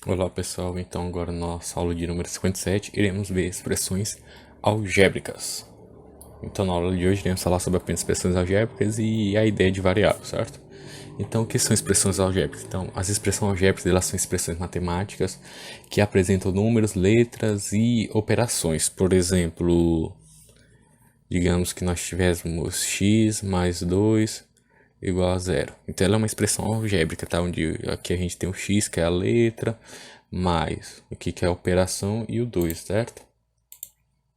Olá pessoal, então agora na nossa aula de número 57 iremos ver expressões algébricas. Então na aula de hoje iremos falar sobre apenas expressões algébricas e a ideia de variável, certo? Então o que são expressões algébricas? Então as expressões algébricas elas são expressões matemáticas que apresentam números, letras e operações. Por exemplo, digamos que nós tivéssemos x mais 2 igual a zero. Então ela é uma expressão algébrica, tá? Onde aqui a gente tem o x, que é a letra, mais o que é a operação e o 2, certo?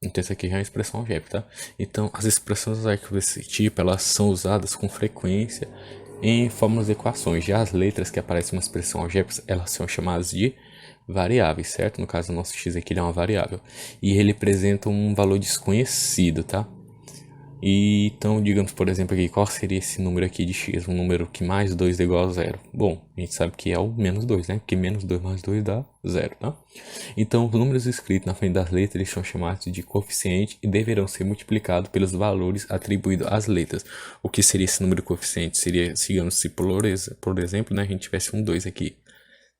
Então isso aqui já é uma expressão algébrica, tá? Então as expressões algébricas desse tipo, elas são usadas com frequência em fórmulas de equações. Já as letras que aparecem numa expressão algébrica, elas são chamadas de variáveis, certo? No caso, o nosso x aqui é uma variável. E ele representa um valor desconhecido, tá? E então, digamos, por exemplo, aqui, qual seria esse número aqui de x? Um número que mais 2 é igual a zero. Bom, a gente sabe que é o menos 2, né? Porque menos 2 mais 2 dá zero, tá? Então, os números escritos na frente das letras eles são chamados de coeficiente e deverão ser multiplicados pelos valores atribuídos às letras. O que seria esse número coeficiente? Seria, digamos, se por exemplo, né, a gente tivesse um 2 aqui.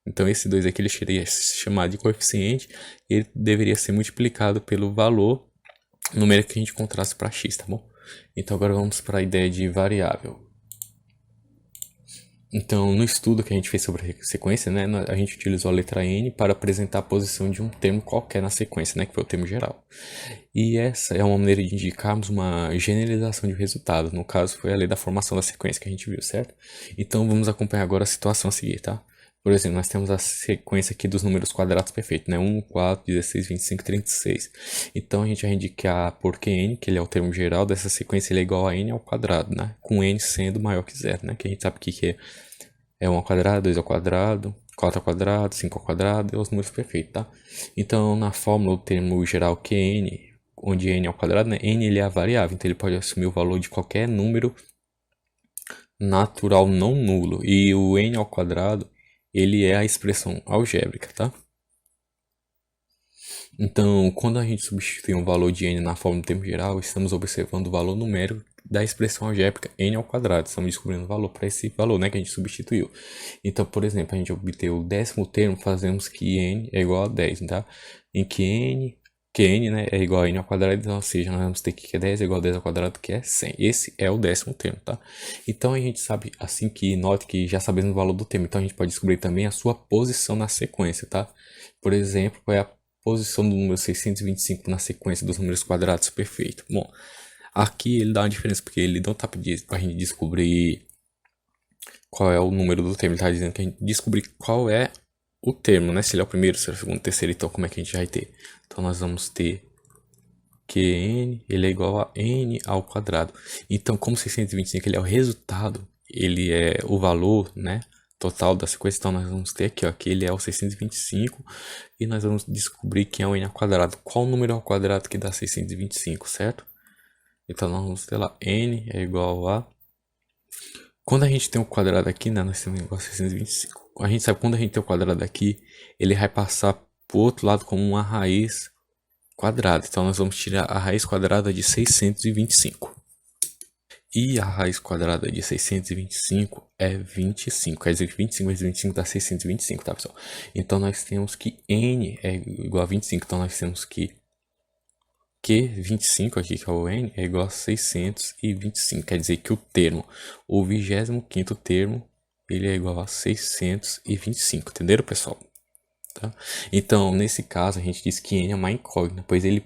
Então, esse 2 aqui ele seria chamado de coeficiente e ele deveria ser multiplicado pelo valor numérico que a gente encontrasse para x, tá bom? Então agora vamos para a ideia de variável. Então, no estudo que a gente fez sobre sequência, né, a gente utilizou a letra N para apresentar a posição de um termo qualquer na sequência, né, que foi o termo geral. E essa é uma maneira de indicarmos uma generalização de resultados. No caso, foi a lei da formação da sequência que a gente viu, certo? Então, vamos acompanhar agora a situação a seguir, tá? Por exemplo, nós temos a sequência aqui dos números quadrados perfeitos, né? 1, 4, 16, 25, 36. Então, a gente vai indicar por N, que ele é o termo geral dessa sequência, ele é igual a N ao quadrado, né? Com N sendo maior que zero, né? Que a gente sabe que é 1 ao quadrado, 2 ao quadrado, 4 ao quadrado, 5 ao quadrado e os números perfeitos, tá? Então, na fórmula, o termo geral Qn, onde n é ao quadrado, né? N ele é a variável, então ele pode assumir o valor de qualquer número natural não nulo. E o n ao quadrado, ele é a expressão algébrica, tá? Então, quando a gente substitui um valor de n na forma do termo geral, estamos observando o valor numérico da expressão algébrica n ao quadrado. Estamos descobrindo o valor para esse valor, né, que a gente substituiu. Então, por exemplo, a gente obteve o décimo termo, fazemos que n é igual a 10, tá? Em que n, né, é igual a n ao quadrado, então, ou seja, nós vamos ter que 10 é igual a 10 ao quadrado, que é 100. Esse é o décimo termo, tá? Então, a gente sabe, assim que note que já sabemos o valor do termo, então a gente pode descobrir também a sua posição na sequência, tá? Por exemplo, qual é a posição do número 625 na sequência dos números quadrados perfeito. Bom, aqui ele dá uma diferença, porque ele não está pedindo para a gente descobrir qual é o número do termo, ele está dizendo que a gente descobrir qual é o termo, né? Se ele é o primeiro, se ele é o segundo, terceiro, então como é que a gente vai ter? Então nós vamos ter que n ele é igual a n ao quadrado. Então, como 625 ele é o resultado, ele é o valor, né, total da sequência, então nós vamos ter aqui, ó, que ele é o 625 e nós vamos descobrir que é o n ao quadrado. Qual número ao quadrado que dá 625, certo? Então nós vamos ter lá, n é igual a... Quando a gente tem o quadrado aqui, né, nós temos igual a 625. A gente sabe que quando a gente tem o quadrado aqui, ele vai passar pro outro lado como uma raiz quadrada. Então nós vamos tirar a raiz quadrada de 625. E a raiz quadrada de 625 é 25. Quer dizer que 25 vezes 25 dá 625, tá, pessoal? Então nós temos que n é igual a 25. Então nós temos que 25 aqui, que é o n, é igual a 625. Quer dizer que o termo, o 25º termo, ele é igual a 625. Entenderam, pessoal? Tá? Então, nesse caso, a gente diz que n é uma incógnita, pois ele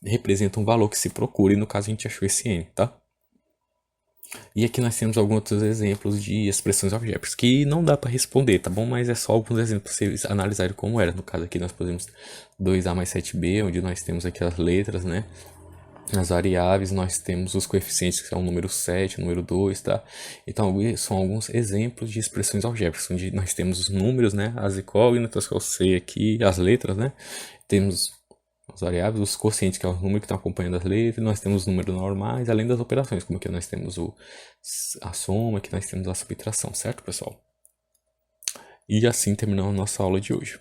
representa um valor que se procura, e no caso a gente achou esse n, tá? E aqui nós temos alguns outros exemplos de expressões algébricas que não dá para responder, tá bom? Mas é só alguns exemplos para vocês analisarem como era. No caso aqui nós podemos 2a mais 7b, onde nós temos aqui as letras, né? As variáveis, nós temos os coeficientes, que são o número 7, o número 2, tá? Então, são alguns exemplos de expressões algébricas, onde nós temos os números, né? As incógnitas, que eu sei aqui, as letras, né? Temos as variáveis, os quocientes, que é o número que está acompanhando as letras, nós temos os números normais, além das operações, como aqui nós temos a soma, aqui nós temos a subtração, certo, pessoal? E assim terminamos a nossa aula de hoje.